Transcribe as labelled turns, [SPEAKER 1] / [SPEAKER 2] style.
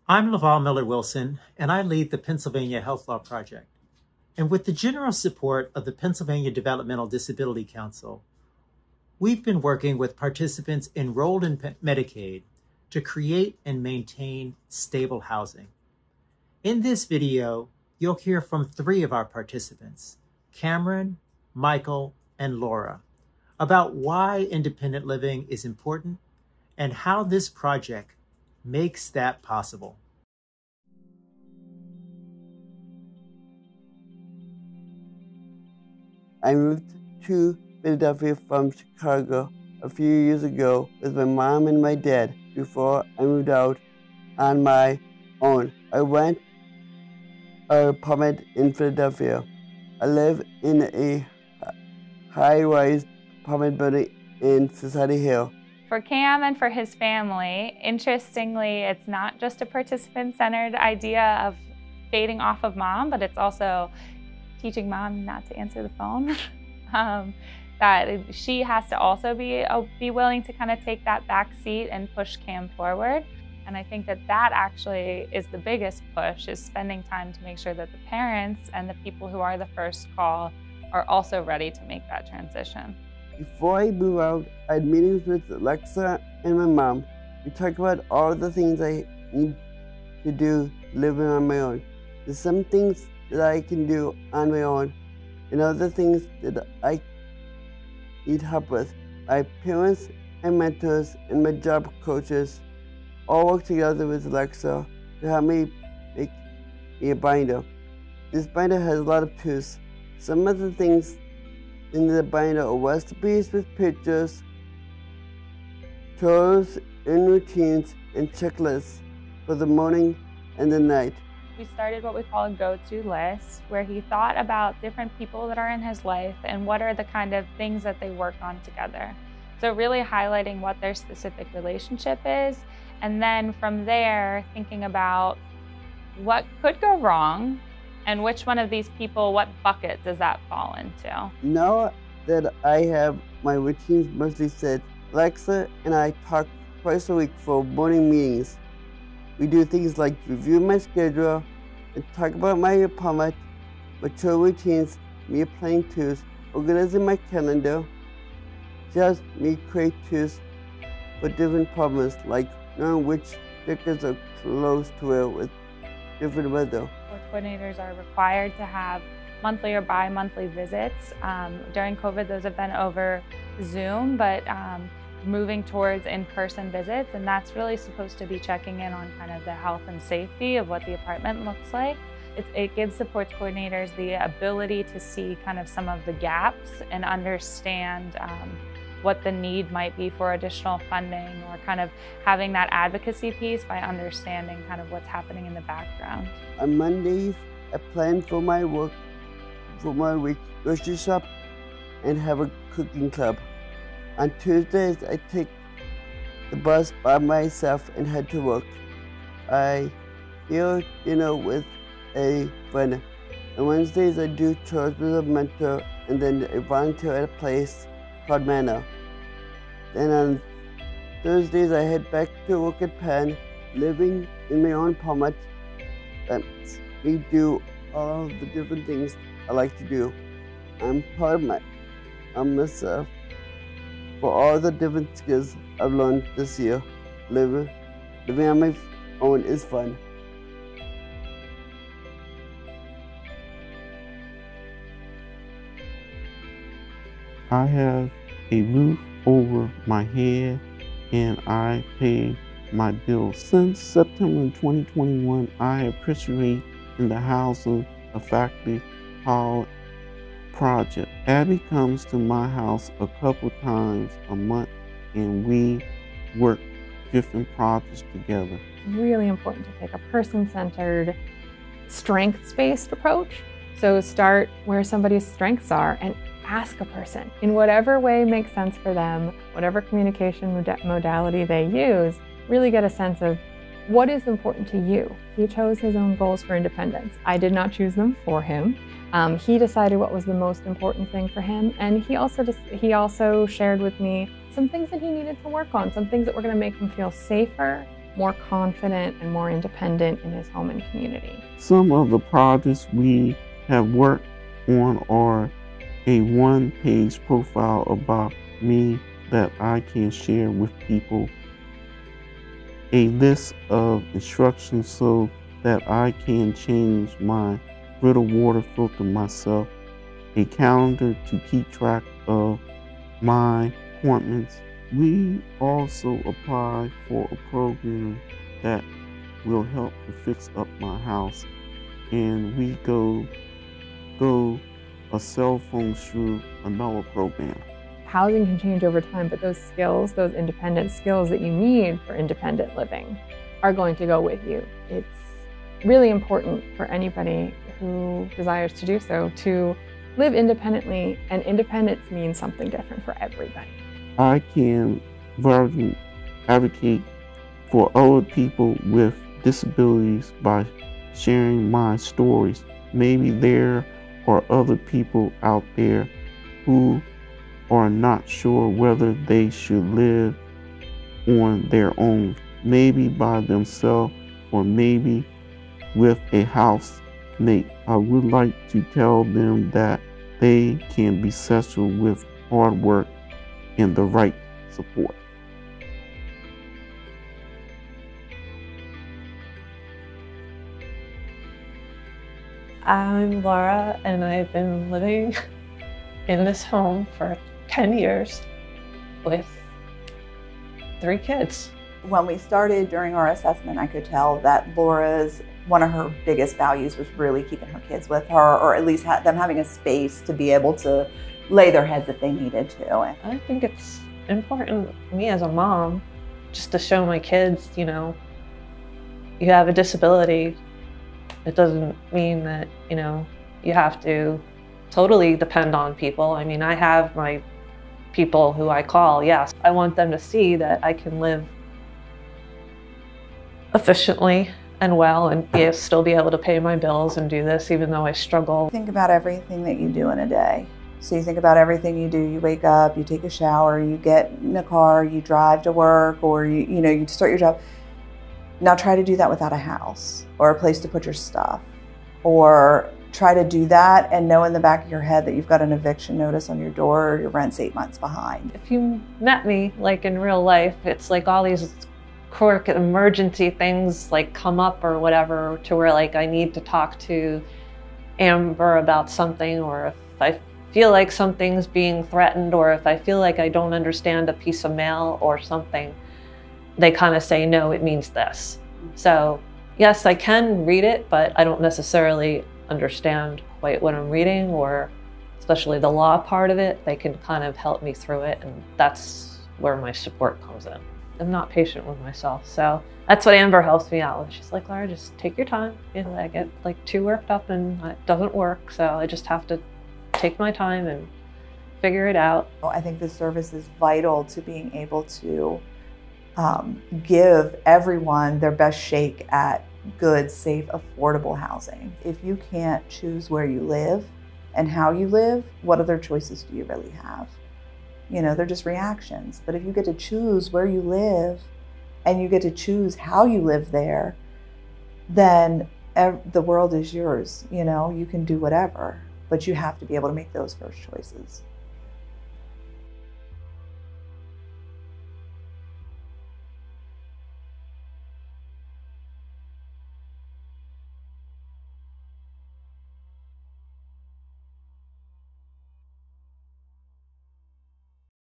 [SPEAKER 1] I'm Laval Miller-Wilson, and I lead the Pennsylvania Health Law Project. And with the generous support of the Pennsylvania Developmental Disability Council, we've been working with participants enrolled in Medicaid to create and maintain stable housing. In this video, you'll hear from 3 of our participants, Cameron, Michael, and Laura, about why independent living is important and how this project makes that possible.
[SPEAKER 2] I moved to Philadelphia from Chicago a few years ago with my mom and my dad before I moved out on my own. I rent an apartment in Philadelphia. I live in a high-rise apartment building in Society Hill.
[SPEAKER 3] For Cam and for his family, interestingly, it's not just a participant-centered idea of fading off of mom, but it's also teaching mom not to answer the phone. That she has to also be willing to kind of take that back seat and push Cam forward. And I think that actually is the biggest push, is spending time to make sure that the parents and the people who are the first call are also ready to make that transition.
[SPEAKER 2] Before I moved out, I had meetings with Alexa and my mom. We talked about all the things I need to do living on my own. There's some things that I can do on my own and other things that I need help with. My parents and mentors and my job coaches all work together with Alexa to help me make a binder. This binder has a lot of tools. Some of the things in the binder are recipes with pictures, chores and routines, and checklists for the morning and the night.
[SPEAKER 3] We started what we call a go-to list, where he thought about different people that are in his life and what are the kind of things that they work on together. So really highlighting what their specific relationship is, and then from there thinking about what could go wrong and which one of these people, what bucket does that fall into?
[SPEAKER 2] Now that I have my routines mostly set, Alexa and I talk twice a week for morning meetings. We do things like review my schedule and talk about my apartment, mature routines, meal planning tools, organizing my calendar. She helps me create tools for different problems, like knowing which stickers are close to it with different weather.
[SPEAKER 3] Coordinators are required to have monthly or bi-monthly visits. During COVID, those have been over Zoom, but moving towards in-person visits, and that's really supposed to be checking in on kind of the health and safety of what the apartment looks like. It gives supports coordinators the ability to see kind of some of the gaps and understand what the need might be for additional funding, or kind of having that advocacy piece by understanding kind of what's happening in the background.
[SPEAKER 2] On Mondays, I plan for my week, grocery shop, and have a cooking club. On Tuesdays, I take the bus by myself and head to work. I eat dinner with a friend. On Wednesdays, I do chores with a mentor, and then I volunteer at a place called Manor. Then on Thursdays, I head back to work at Penn, living in my own apartment. Lets me do all of the different things I like to do. I'm proud of myself for all the different skills I've learned this year. Living on my own is fun.
[SPEAKER 4] I have a roof over my head and I pay my bills. Since September 2021, I have participated in the Housing Effective Hall project. Abby comes to my house a couple times a month and we work different projects together.
[SPEAKER 5] Really important to take a person-centered, strengths-based approach. So start where somebody's strengths are and ask a person in whatever way makes sense for them, whatever communication modality they use. Really get a sense of what is important to you. He chose his own goals for independence. I did not choose them for him. He decided what was the most important thing for him, and he also shared with me some things that he needed to work on, some things that were going to make him feel safer more confident and more independent in his home and community.
[SPEAKER 4] Some of the projects we have worked on are a one-page profile about me that I can share with people, a list of instructions so that I can change my brittle water filter myself, a calendar to keep track of my appointments. We also apply for a program that will help to fix up my house, and we go a cell phone through another program.
[SPEAKER 5] Housing can change over time, but those skills, those independent skills that you need for independent living are going to go with you. It's really important for anybody who desires to do so to live independently, and independence means something different for everybody.
[SPEAKER 4] I can verbally advocate for other people with disabilities by sharing my stories. Maybe there are other people out there who are not sure whether they should live on their own, maybe by themselves or maybe with a housemate. I would like to tell them that they can be successful with hard work and the right support.
[SPEAKER 6] I'm Laura, and I've been living in this home for 10 years with 3 kids.
[SPEAKER 7] When we started during our assessment, I could tell that Laura's one of her biggest values was really keeping her kids with her, or at least them having a space to be able to lay their heads if they needed to.
[SPEAKER 6] I think it's important, me as a mom, just to show my kids, you know, you have a disability. It doesn't mean that, you know, you have to totally depend on people. I mean, I have my people who I call, yes. I want them to see that I can live efficiently and well and still be able to pay my bills and do this even though I struggle.
[SPEAKER 7] Think about everything that you do in a day. So you think about everything you do. You wake up, you take a shower, you get in a car, you drive to work, or you start your job. Now try to do that without a house or a place to put your stuff, or try to do that and know in the back of your head that you've got an eviction notice on your door or your rent's 8 months behind.
[SPEAKER 6] If you met me like in real life, it's like all these quirk emergency things like come up or whatever to where like I need to talk to Amber about something, or if I feel like something's being threatened, or if I feel like I don't understand a piece of mail or something, they kind of say, no, it means this. So yes, I can read it, but I don't necessarily understand quite what I'm reading, or especially the law part of it. They can kind of help me through it, and that's where my support comes in. I'm not patient with myself, so that's what Amber helps me out with. She's like, Laura, just take your time. You know, I get like too worked up and it doesn't work, so I just have to take my time and figure it out.
[SPEAKER 7] I think this service is vital to being able to give everyone their best shake at good, safe, affordable housing. If you can't choose where you live and how you live, what other choices do you really have? You know, they're just reactions. But if you get to choose where you live and you get to choose how you live there, then the world is yours. You know, you can do whatever, but you have to be able to make those first choices.